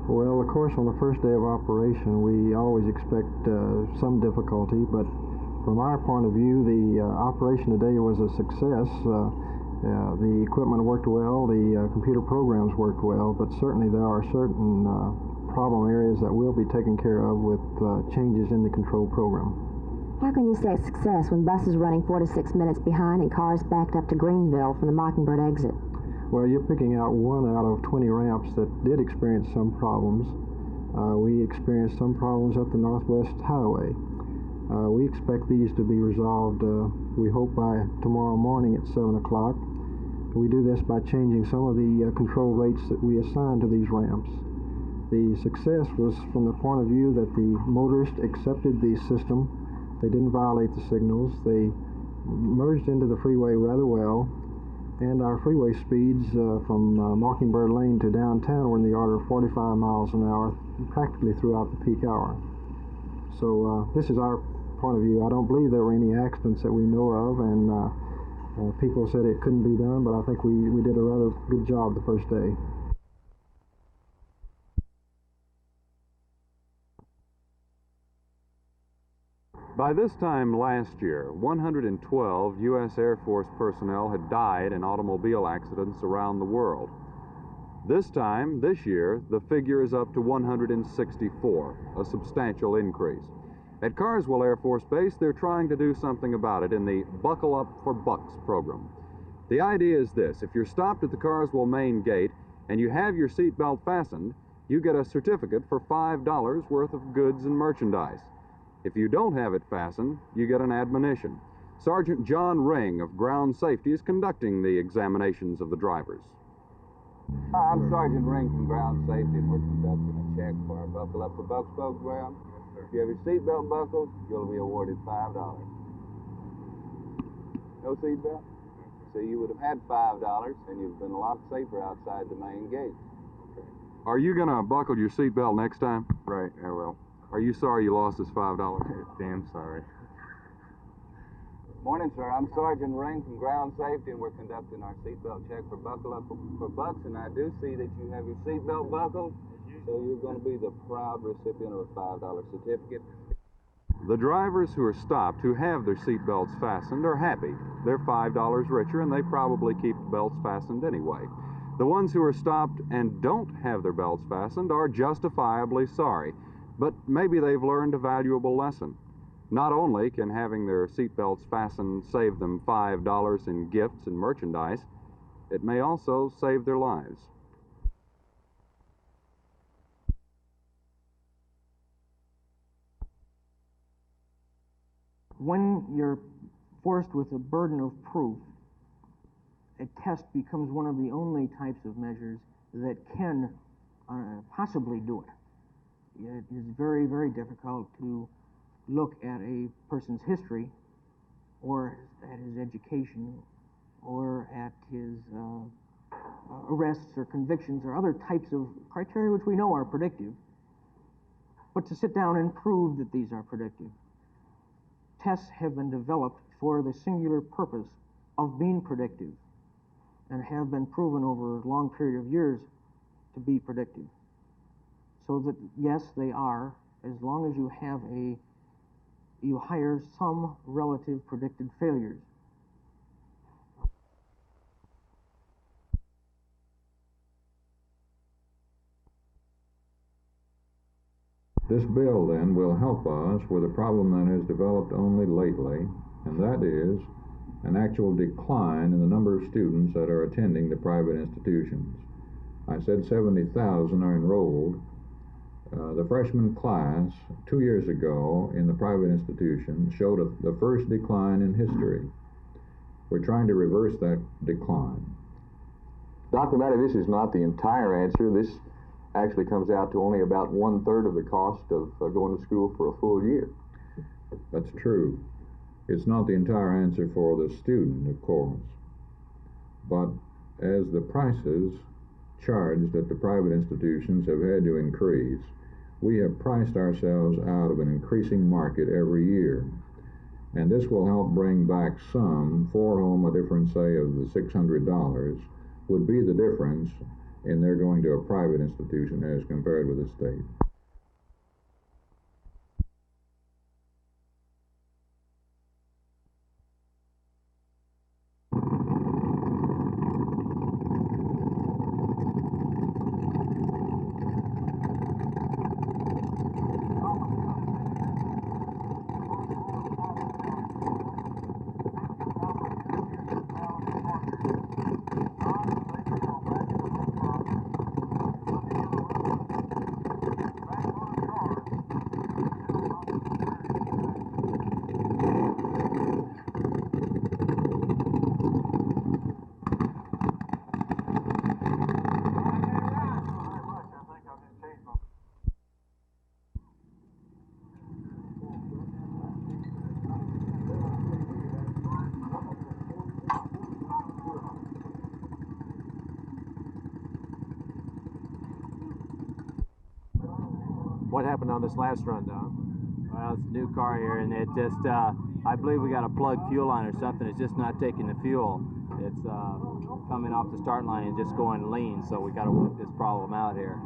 Well, of course, on the first day of operation, we always expect some difficulty, but from our point of view, the operation today was a success. The equipment worked well, the computer programs worked well, but certainly there are certain problem areas that will be taken care of with changes in the control program. How can you say success when buses running 4 to 6 minutes behind and cars backed up to Greenville from the Mockingbird exit? Well, you're picking out 1 out of 20 ramps that did experience some problems. We experienced some problems at the Northwest Highway. We expect these to be resolved, we hope, by tomorrow morning at 7 o'clock. We do this by changing some of the control rates that we assign to these ramps. The success was from the point of view that the motorists accepted the system. They didn't violate the signals. They merged into the freeway rather well, and our freeway speeds from Mockingbird Lane to downtown were in the order of 45 miles an hour practically throughout the peak hour. So this is our point of view. I don't believe there were any accidents that we know of, and people said it couldn't be done, but I think we did a rather good job the first day. By this time last year, 112 U.S. Air Force personnel had died in automobile accidents around the world. This time, this year, the figure is up to 164, a substantial increase. At Carswell Air Force Base, they're trying to do something about it in the Buckle Up for Bucks program. The idea is this: if you're stopped at the Carswell main gate and you have your seatbelt fastened, you get a certificate for $5 worth of goods and merchandise. If you don't have it fastened, you get an admonition. Sergeant John Ring of Ground Safety is conducting the examinations of the drivers. I'm Sergeant Ring from Ground Safety, and we're conducting a check for our Buckle Up for Bucks program. If you have your seatbelt buckled, you'll be awarded $5. No seatbelt? So you would have had $5, and you've been a lot safer outside the main gate. Are you going to buckle your seatbelt next time? Right, I will. Are you sorry you lost this $5? Damn sorry. Morning, sir. I'm Sergeant Ring from Ground Safety, and we're conducting our seatbelt check for Buckle Up for Bucks, and I do see that you have your seatbelt buckled, so you're going to be the proud recipient of a $5 certificate. The drivers who are stopped who have their seatbelts fastened are happy. They're $5 richer, and they probably keep belts fastened anyway. The ones who are stopped and don't have their belts fastened are justifiably sorry, but maybe they've learned a valuable lesson. Not only can having their seatbelts fastened save them $5 in gifts and merchandise, it may also save their lives. When you're forced with a burden of proof, a test becomes one of the only types of measures that can possibly do it. It is very, very difficult to look at a person's history or at his education or at his arrests or convictions or other types of criteria which we know are predictive, but to sit down and prove that these are predictive. Tests have been developed for the singular purpose of being predictive and have been proven over a long period of years to be predictive. So that, yes, they are, as long as you hire some relative predicted failures. This bill, then, will help us with a problem that has developed only lately, and that is an actual decline in the number of students that are attending the private institutions. I said 70,000 are enrolled. The freshman class 2 years ago in the private institution showed the first decline in history. We're trying to reverse that decline. Dr. Moudy, this is not the entire answer. This actually comes out to only about 1/3 of the cost of going to school for a full year. That's true. It's not the entire answer for the student, of course. But as the prices charged at the private institutions have had to increase, we have priced ourselves out of an increasing market every year. And this will help bring back some, for whom a difference, say, of the $600 would be the difference in their going to a private institution as compared with the state. What happened on this last run, Don? Well, it's a new car here, and it just, I believe we got a plug fuel line or something. It's just not taking the fuel. It's coming off the start line and just going lean, so we got to work this problem out here.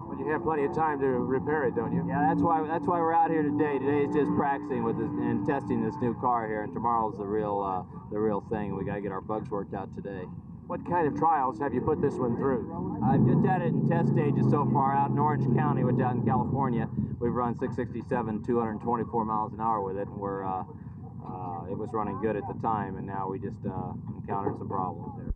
Well, you have plenty of time to repair it, don't you? Yeah, that's why we're out here today. Today is just practicing with this and testing this new car here, and tomorrow's the real thing. We got to get our bugs worked out today. What kind of trials have you put this one through? I've just had it in test stages so far out in Orange County, which out in California. We've run 667, 224 miles an hour with it, and it was running good at the time, and now we just encountered some problems there.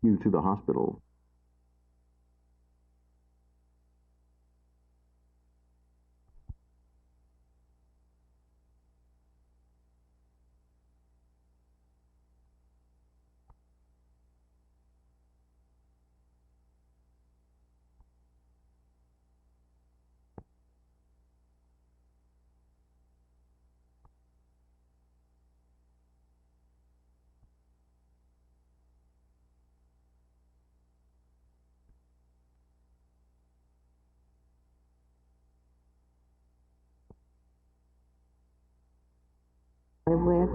You to the hospital. Live with.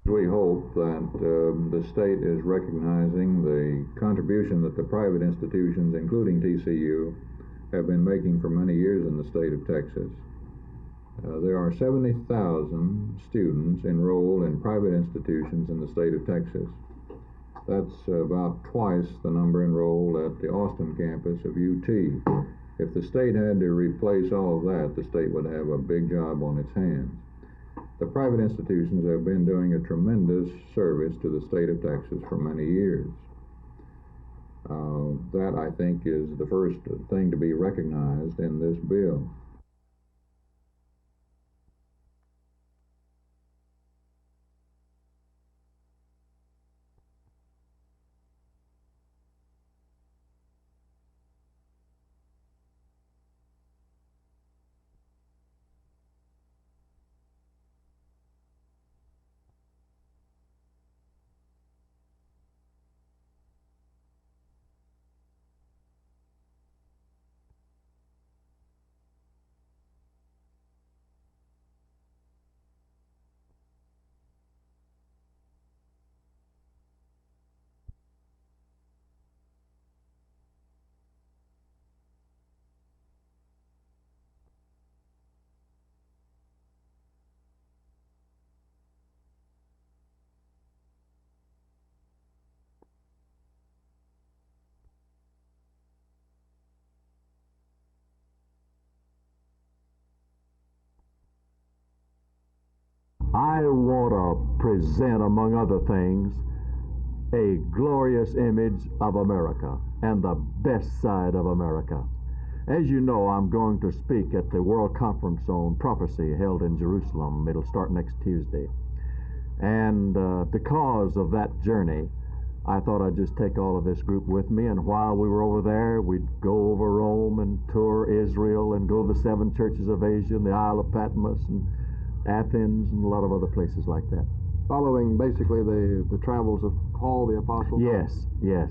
We hope that the state is recognizing the contribution that the private institutions, including TCU, have been making for many years in the state of Texas. There are 70,000 students enrolled in private institutions in the state of Texas. That's about twice the number enrolled at the Austin campus of UT. If the state had to replace all of that, the state would have a big job on its hands. The private institutions have been doing a tremendous service to the state of Texas for many years. that, I think, is the first thing to be recognized in this bill. I want to present, among other things, a glorious image of America and the best side of America. As you know, I'm going to speak at the World Conference on Prophecy held in Jerusalem. It'll start next Tuesday. And because of that journey, I thought I'd just take all of this group with me, and while we were over there, we'd go over Rome and tour Israel and go to the 7 churches of Asia and the Isle of Patmos and Athens and a lot of other places like that. Following basically the travels of Paul the Apostle? Yes, yes.